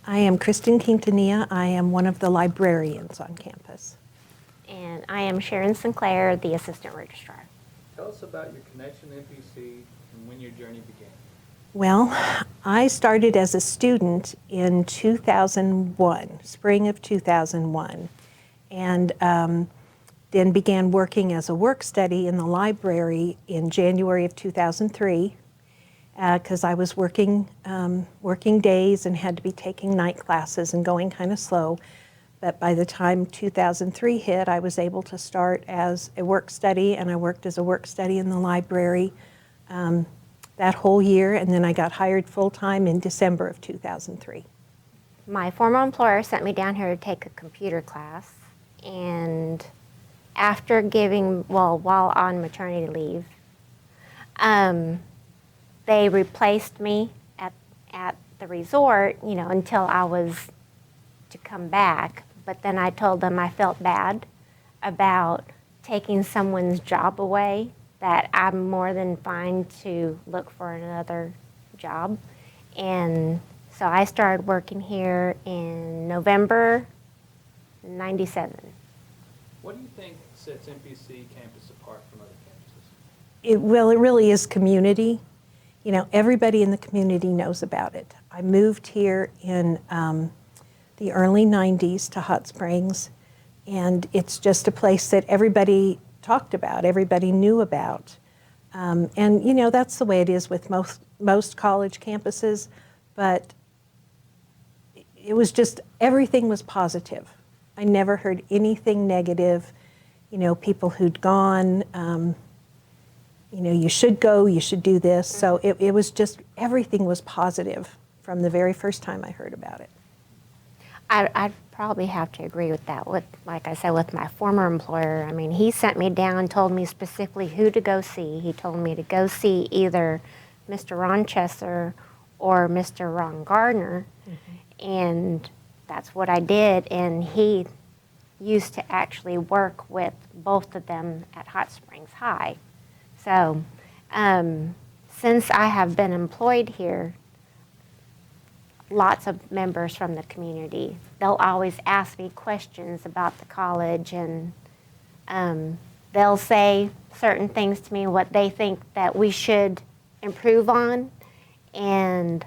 I am Kristen Quintanilla. I am one of the librarians on campus. And I am Sharon Sinclair, the assistant registrar. Tell us about your connection to NPC and when your journey began. Well, I started as a student in 2001, spring of 2001, and then began working as a work study in the library in January of 2003 because I was working days and had to be taking night classes and going kind of slow. But by the time 2003 hit, I was able to start as a work study, and I worked as a work study in the library that whole year, and then I got hired full-time in December of 2003. My former employer sent me down here to take a computer class, and after while on maternity leave, they replaced me at the resort, until I was to come back. But then I told them I felt bad about taking someone's job away, that I'm more than fine to look for another job. And so I started working here in November '97. What do you think sets NPC campus apart from other campuses? It really is community. Everybody in the community knows about it. I moved here in the early 90s to Hot Springs, and it's just a place that everybody talked about, everybody knew about. And that's the way it is with most college campuses, but it was just, everything was positive. I never heard anything negative. People who'd gone, you should go, you should do this. So it was just, everything was positive from the very first time I heard about it. I'd probably have to agree with that. Like I said, with my former employer, he sent me down and told me specifically who to go see. He told me to go see either Mr. Ron Chesser or Mr. Ron Gardner, and that's what I did. And he used to actually work with both of them at Hot Springs High. So since I have been employed here, lots of members from the community, they'll always ask me questions about the college, and they'll say certain things to me, what they think that we should improve on. And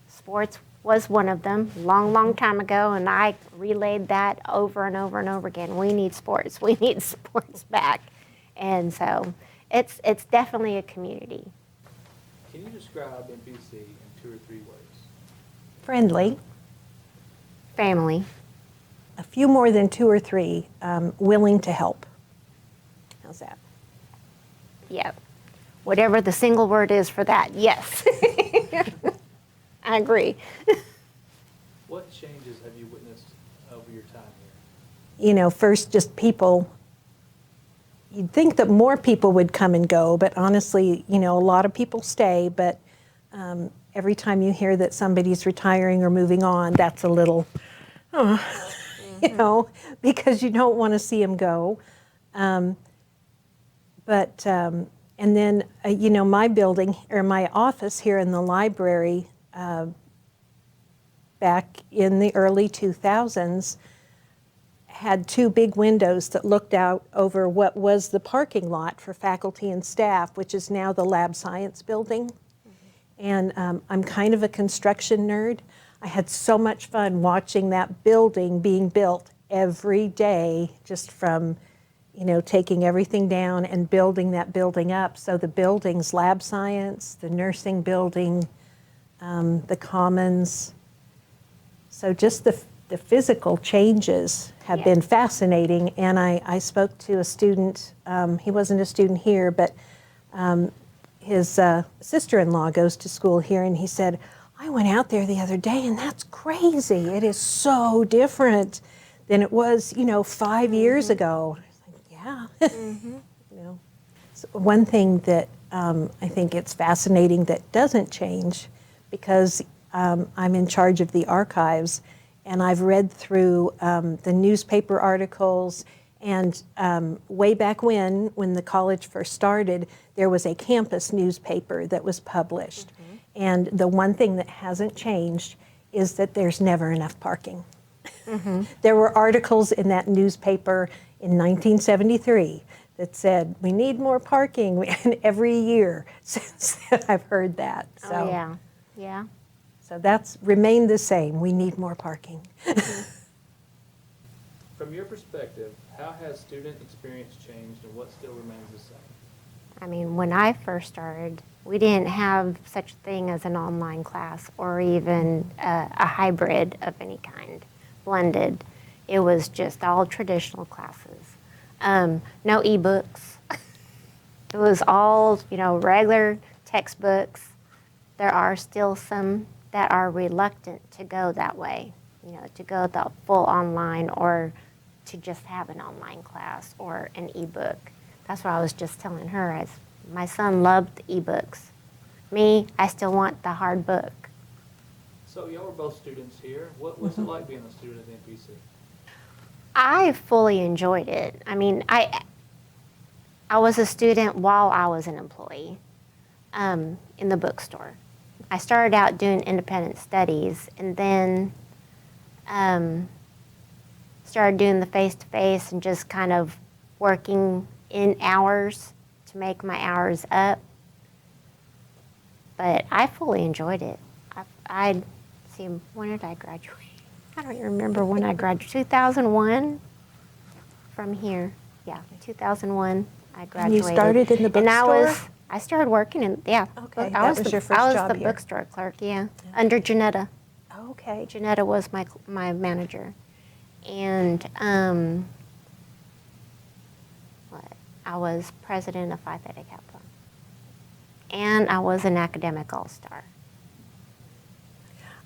sports was one of them, long time ago, and I relayed that over and over and over again. We need sports back. And so it's definitely a community. Can you describe NPC in 2 or 3 words? Friendly. Family. A few more than 2 or 3, willing to help. How's that? Yeah. Whatever the single word is for that, yes. I agree. What changes have you witnessed over your time here? First, just people. You'd think that more people would come and go, but honestly, a lot of people stay, but every time you hear that somebody's retiring or moving on, that's a little, because you don't want to see them go. And then, my building, or my office here in the library, back in the early 2000s, had 2 big windows that looked out over what was the parking lot for faculty and staff, which is now the lab science building. And I'm kind of a construction nerd. I had so much fun watching that building being built every day, just from, taking everything down and building that building up. So the buildings, lab science, the nursing building, the commons. So just the physical changes have been fascinating. And I spoke to a student, he wasn't a student here, but his sister-in-law goes to school here, and he said, I went out there the other day, and that's crazy. It is so different than it was, 5 years ago. I was like, yeah. So one thing that I think it's fascinating that doesn't change, because I'm in charge of the archives, and I've read through the newspaper articles, and way back when the college first started, there was a campus newspaper that was published. And the one thing that hasn't changed is that there's never enough parking. There were articles in that newspaper in 1973 that said, we need more parking, and every year since then I've heard that. So, Oh, yeah, yeah. so that's remained the same, we need more parking. From your perspective, how has student experience changed and what still remains the same? I mean, when I first started, we didn't have such a thing as an online class or even a hybrid of any kind, blended. It was just all traditional classes. No ebooks. It was all, regular textbooks. There are still some that are reluctant to go that way, to go the full online or to just have an online class or an ebook. That's what I was just telling her. As my son loved ebooks. Me, I still want the hard book. So y'all were both students here. What's it like being a student at NPC? I fully enjoyed it. I mean, I was a student while I was an employee in the bookstore. I started out doing independent studies and then started doing the face-to-face and just kind of working in hours to make my hours up. But I fully enjoyed it. I see, when did I graduate? I don't even remember when I graduated. 2001 from here. Yeah, 2001 I graduated. You started in the bookstore? And I started working in, Okay, that was your first I was job the here. bookstore clerk, yeah, under Janetta. Okay. Janetta was my manager. And I was president of Phi Theta Kappa. And I was an academic all-star.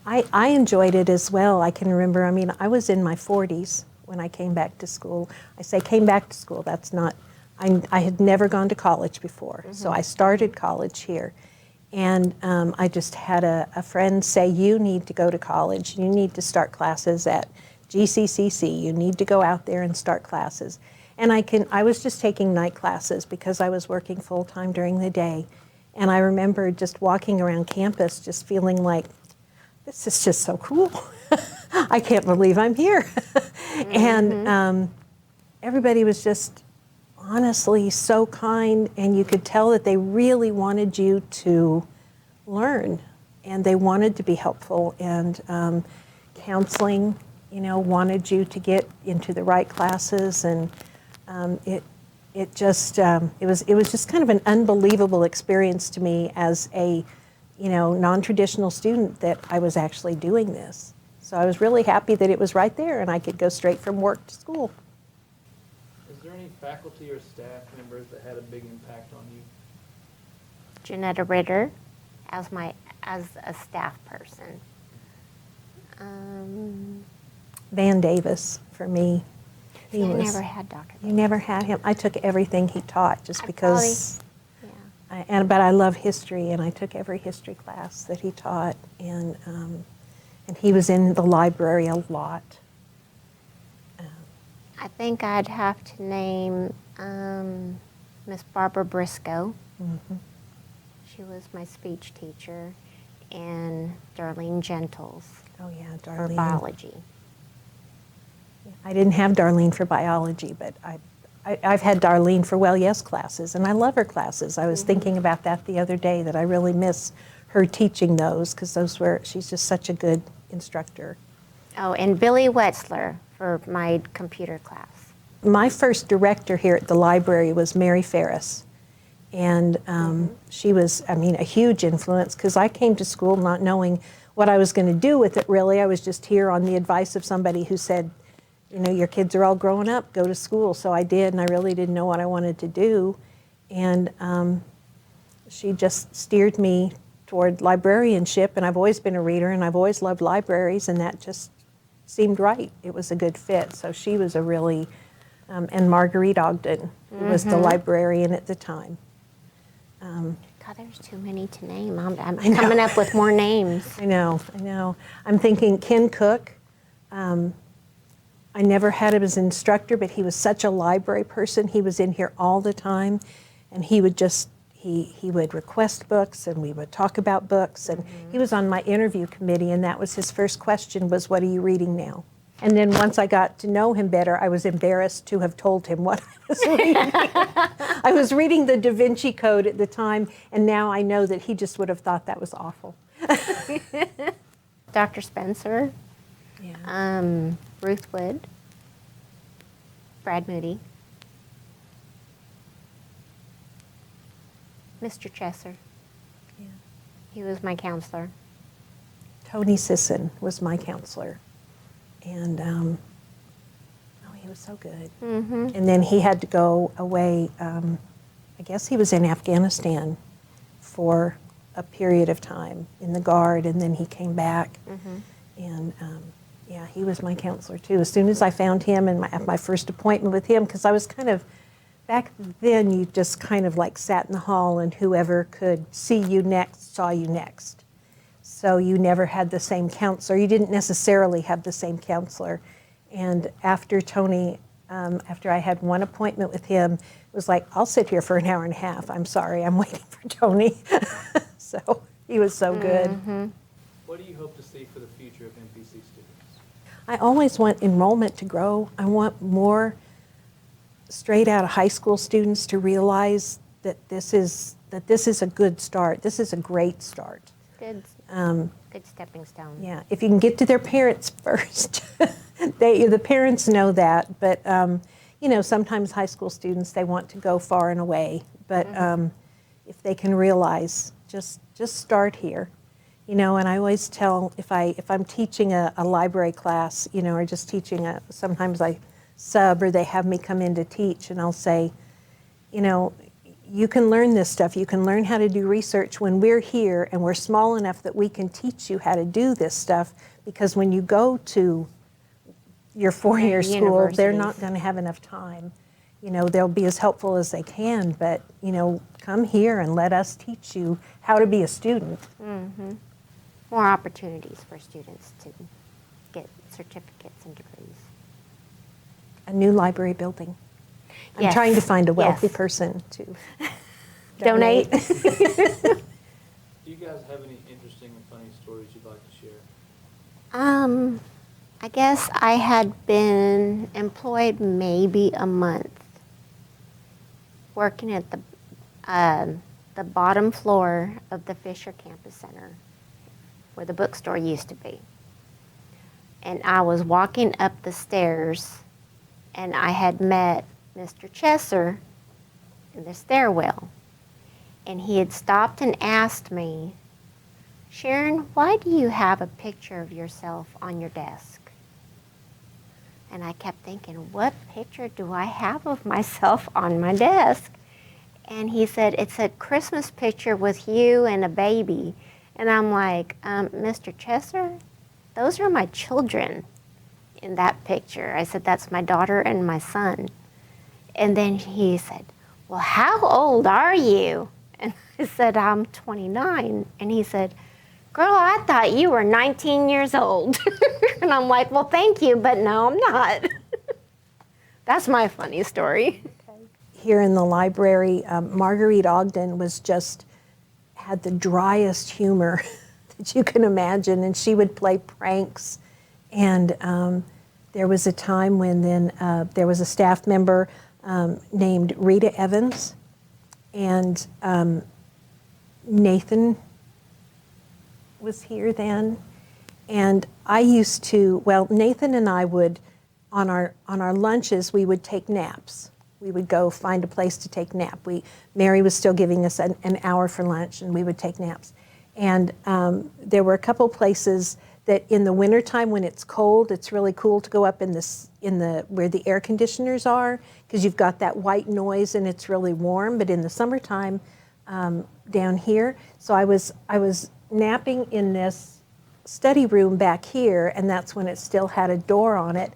I enjoyed it as well. I can remember, I was in my 40s when I came back to school. I say came back to school, that's not, I had never gone to college before. So I started college here. And I just had a friend say, you need to go to college. You need to start classes at GCCC. You need to go out there and start classes. And I was just taking night classes because I was working full-time during the day. And I remember just walking around campus just feeling like, this is just so cool. I can't believe I'm here. And everybody was just honestly so kind, and you could tell that they really wanted you to learn, and they wanted to be helpful, and counseling, wanted you to get into the right classes, and it was just kind of an unbelievable experience to me as a non-traditional student that I was actually doing this. So I was really happy that it was right there and I could go straight from work to school. Is there any faculty or staff members that had a big impact on you? Janetta Ritter as a staff person. Van Davis, for me. I never had Dr. You never had him. I took everything he taught just because. Yeah. But I love history, and I took every history class that he taught, and he was in the library a lot. I think I'd have to name Miss Barbara Briscoe. Mm-hmm. She was my speech teacher, and Darlene Gentles Oh yeah, for Darlene. biology. I didn't have Darlene for biology, but I've had Darlene for Well Yes classes, and I love her classes. I was thinking about that the other day, that I really miss her teaching those, because she's just such a good instructor. Oh, and Billy Wetzler for my computer class. My first director here at the library was Mary Ferris, and she was, a huge influence, because I came to school not knowing what I was going to do with it, really. I was just here on the advice of somebody who said, your kids are all growing up, go to school. So I did, and I really didn't know what I wanted to do. And she just steered me toward librarianship, and I've always been a reader, and I've always loved libraries, and that just seemed right. It was a good fit. So she was a really, and Marguerite Ogden, who was the librarian at the time. God, there's too many to name. I'm coming up with more names. I know. I'm thinking Ken Cook. I never had him as an instructor, but he was such a library person. He was in here all the time, and he he would request books, and we would talk about books. And he was on my interview committee, and that was his first question was, "What are you reading now?" And then once I got to know him better, I was embarrassed to have told him what I was reading. I was reading the Da Vinci Code at the time, and now I know that he just would have thought that was awful. Dr. Spencer, Yeah. Ruth Wood, Brad Moody, Mr. Chesser. Yeah. He was my counselor. Tony Sisson was my counselor. And oh, he was so good. Mm-hmm. And then he had to go away, I guess he was in Afghanistan for a period of time in the Guard, and then he came back. Mm-hmm. And yeah, he was my counselor too. As soon as I found him and at my first appointment with him, because I was kind of, back then you just kind of like sat in the hall and whoever could see you next saw you next. So you never had the same counselor. You didn't necessarily have the same counselor. And after Tony, after I had one appointment with him, it was like, I'll sit here for an hour and a half. I'm sorry, I'm waiting for Tony. So he was so good. Mm-hmm. What do you hope to see for the future of MPC students? I always want enrollment to grow. I want more straight out of high school students to realize that this is a good start. This is a great start. Good, good stepping stone. Yeah, if you can get to their parents first. The parents know that, but you know, sometimes high school students, they want to go far and away. But if they can realize, just start here. You know, and I always tell, if I'm teaching a library class, you know, or just teaching sometimes I sub or they have me come in to teach, and I'll say, you know, you can learn this stuff. You can learn how to do research when we're here and we're small enough that we can teach you how to do this stuff, because when you go to your four-year school, they're not going to have enough time. You know, they'll be as helpful as they can, but, you know, come here and let us teach you how to be a student. Mm-hmm. More opportunities for students to get certificates and degrees. A new library building. I'm Yes. trying to find a wealthy Yes. person to Donate. Do you guys have any interesting and funny stories you'd like to share? I guess I had been employed maybe a month working at the bottom floor of the Fisher Campus Center where the bookstore used to be. And I was walking up the stairs and I had met Mr. Chesser in the stairwell. And he had stopped and asked me, "Sharon, why do you have a picture of yourself on your desk?" And I kept thinking, what picture do I have of myself on my desk? And he said, "It's a Christmas picture with you and a baby." And I'm like, Mr. Chesser, those are my children in that picture. I said, "That's my daughter and my son." And then he said, "Well, how old are you?" And I said, "I'm 29. And he said, "Girl, I thought you were 19 years old." And I'm like, "Well, thank you, but no, I'm not." That's my funny story. Here in the library, Marguerite Ogden had the driest humor that you can imagine, and she would play pranks. And there was a time when there was a staff member named Rita Evans, and Nathan was here then. And I used to, Nathan and I would, on our lunches, we would take naps. We would go find a place to take nap. Mary was still giving us an hour for lunch, and we would take naps. And there were a couple places that in the wintertime when it's cold, it's really cool to go up in the where the air conditioners are, because you've got that white noise and it's really warm. But in the summertime, down here, so I was napping in this study room back here, and that's when it still had a door on it,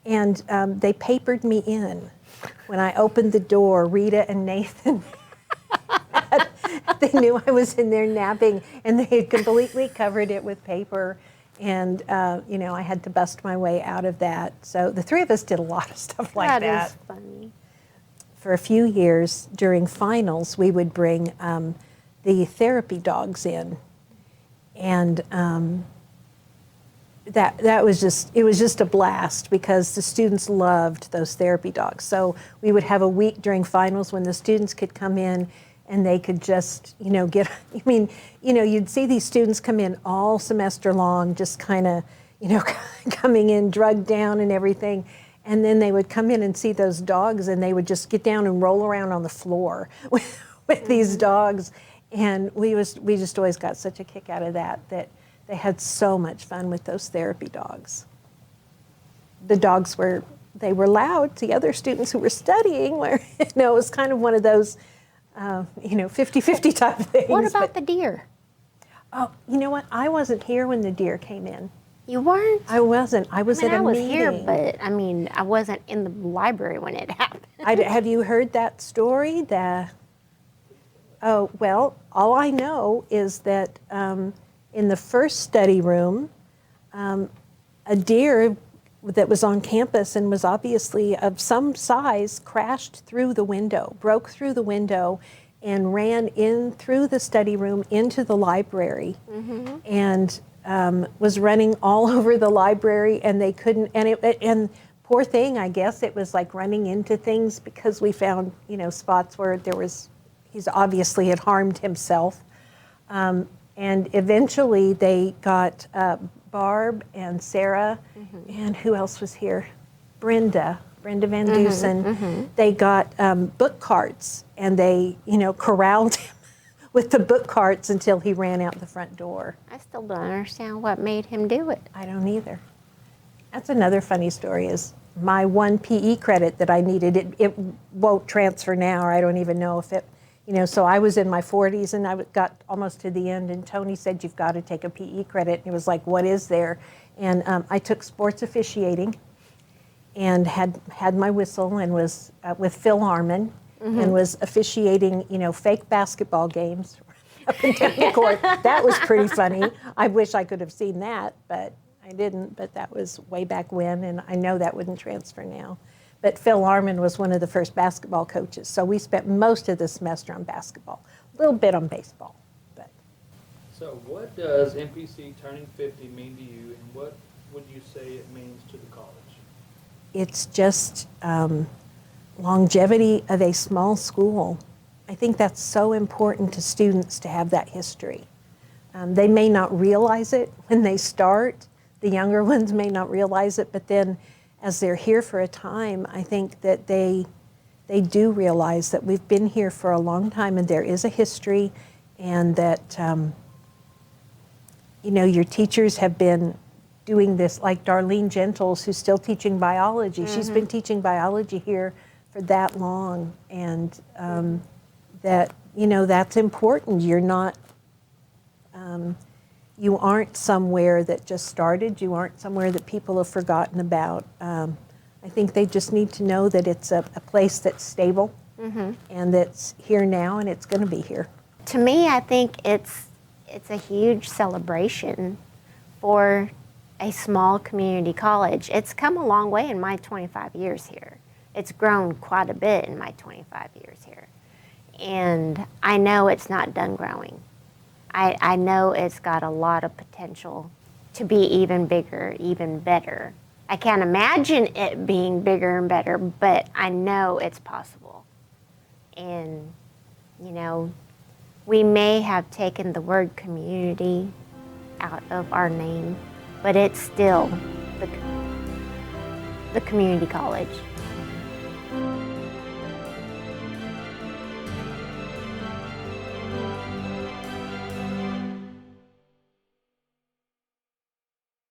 and they papered me in. When I opened the door, Rita and Nathan, they knew I was in there napping, and they had completely covered it with paper. And, you know, I had to bust my way out of that. So the three of us did a lot of stuff like that. That is funny. for a few years during finals, we would bring the therapy dogs in. And that was just a blast because the students loved those therapy dogs. So we would have a week during finals when the students could come in and they could just, you'd see these students come in all semester long, just kind of, coming in drugged down and everything. And then they would come in and see those dogs and they would just get down and roll around on the floor with these dogs. And we just always got such a kick out of that they had so much fun with those therapy dogs. The dogs were loud. The other students who were studying were, it was kind of one of those, 50-50 type of things. What about the deer? Oh, you know what? I wasn't here when the deer came in. You weren't? I wasn't. I was at a meeting. I was here, but I wasn't in the library when it happened. Have you heard that story? Oh, well, all I know is that in the first study room, a deer that was on campus and was obviously of some size crashed through the window, broke through the window, and ran in through the study room into the library, and was running all over the library, and they couldn't. And poor thing, I guess it was like running into things because we found spots where he's obviously had harmed himself. And eventually they got Barb and Sarah, and who else was here? Brenda Van Dusen. They got book carts, and they, corralled him with the book carts until he ran out the front door. I still don't understand what made him do it. I don't either. That's another funny story is my one PE credit that I needed, it won't transfer now, or I don't even know if it, so I was in my 40s and I got almost to the end and Tony said, you've got to take a PE credit. And he was like, what is there? And I took sports officiating and had my whistle and was with Phil Harmon and was officiating, fake basketball games up and down the court. That was pretty funny. I wish I could have seen that, but I didn't. But that was way back when, and I know that wouldn't transfer now. But Phil Harmon was one of the first basketball coaches, so we spent most of the semester on basketball, a little bit on baseball. But. So what does MPC turning 50 mean to you, and what would you say it means to the college? It's just longevity of a small school. I think that's so important to students to have that history. They may not realize it when they start. The younger ones may not realize it, but then as they're here for a time, I think that they do realize that we've been here for a long time and there is a history, and that your teachers have been doing this, like Darlene Gentles, who's still teaching biology. She's been teaching biology here for that long, and that's important. You're not, you aren't somewhere that just started. You aren't somewhere that people have forgotten about. I think they just need to know that it's a place that's stable and that's here now, and it's going to be here. To me, I think it's a huge celebration for a small community college. It's come a long way in my 25 years here. It's grown quite a bit in my 25 years here. And I know it's not done growing. I know it's got a lot of potential to be even bigger, even better. I can't imagine it being bigger and better, but I know it's possible. And, we may have taken the word community out of our name, but it's still the community college.